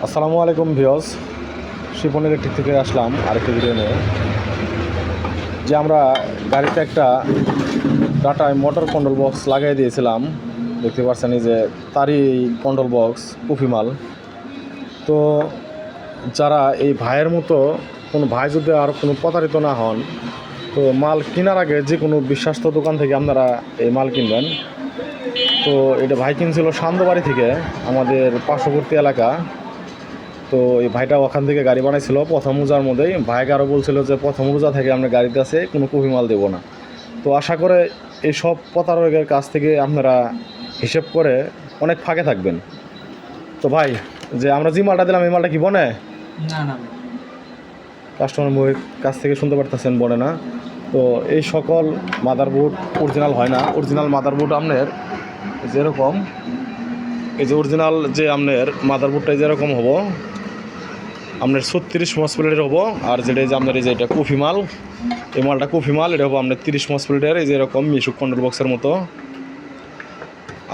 আসসালামু আলাইকুম viewers, Shipon electric থেকে আসলাম আরেকটা ভিডিও নিয়ে। যে আমরা গাড়িতে একটা টাটায় মোটর কন্ট্রোল বক্স লাগিয়ে দিয়েছিলাম, দেখতে পাচ্ছেন এই যে তারই কন্ট্রোল বক্স কুফি মাল। তো যারা এই ভাইয়ের মতো কোনো ভাই যদি আর কোনো প্রতারিত না হন, তো মাল কেনার আগে যে কোনো বিশ্বাস্ত দোকান থেকে আপনারা এই মাল কিনবেন। তো এটা ভাই কিনছিল সান্দবাড়ি থেকে, আমাদের পার্শ্ববর্তী এলাকা। তো এই ভাইটা ওখান থেকে গাড়ি বানাইছিল প্রথম রোজার মধ্যেই। ভাইকে আরও বলছিল যে প্রথম রোজা থেকে আমরা গাড়িতে আছে কোনো কফি মাল দেবো না। তো আশা করে এই সব প্রতারকের কাছ থেকে আপনারা হিসেব করে অনেক ফাঁকে থাকবেন। তো ভাই, যে আমরা যে মালটা দিলাম এই মালটা কি বনে? না না কাস্টমার মুখের কাছ থেকে শুনতে পারতেছেন বনে না। তো এই সকল মাদারবোর্ড অরিজিনাল হয় না। অরিজিনাল মাদারবোর্ড আপনার যেরকম, এই যে অরিজিনাল যে আপনার মাদারবোর্ডটা যেরকম হবো আপনার 36 মসপ্লেটের হবো। আর যেটা যে আপনার এই যে এটা কফি মাল, এই মালটা কফি মাল, এটা হবো আপনার 30 মসপ্লেটের, এই যে এরকম মিশুক কন্ট্রোল বক্সের মতো।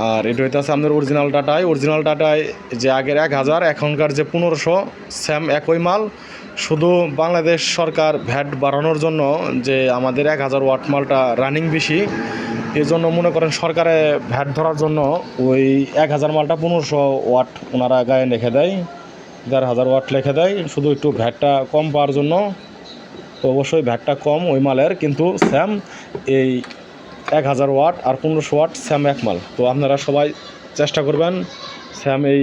আর এটা হইতে আছে আপনার অরিজিনাল টাটায় যে আগের 1000 এখনকার যে 1500 স্যাম একই মাল। শুধু বাংলাদেশ সরকার ভ্যাট বাড়ানোর জন্য যে আমাদের 1000 ওয়াট মালটা রানিং বেশি, এই জন্য মনে করেন সরকারে ভ্যাট ধরার জন্য ওই 1000 মালটা 1500 ওয়াট ওনারা গায়ে রেখে দেয়, 1500 ওয়াট লিখে দেয়, শুধু একটু ভ্যাটটা কম পাওয়ার জন্য। তো অবশ্যই ভ্যাটটা কম ওই মালের, কিন্তু স্যাম এই 1000 ওয়াট আর 1500 ওয়াট স্যাম এক মাল। তো আপনারা সবাই চেষ্টা করবেন স্যাম এই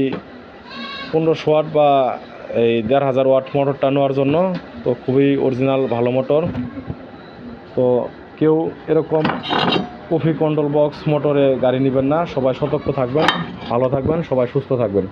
1500 ওয়াট বা এই 1500 ওয়াট মোটরটা নেওয়ার জন্য। তো খুবই অরিজিনাল ভালো মোটর। তো কেউ এরকম কফি কন্ট্রোল বক্স মোটরে গাড়ি নেবেন না। সবাই সতর্ক থাকবেন, ভালো থাকবেন, সবাই সুস্থ থাকবেন।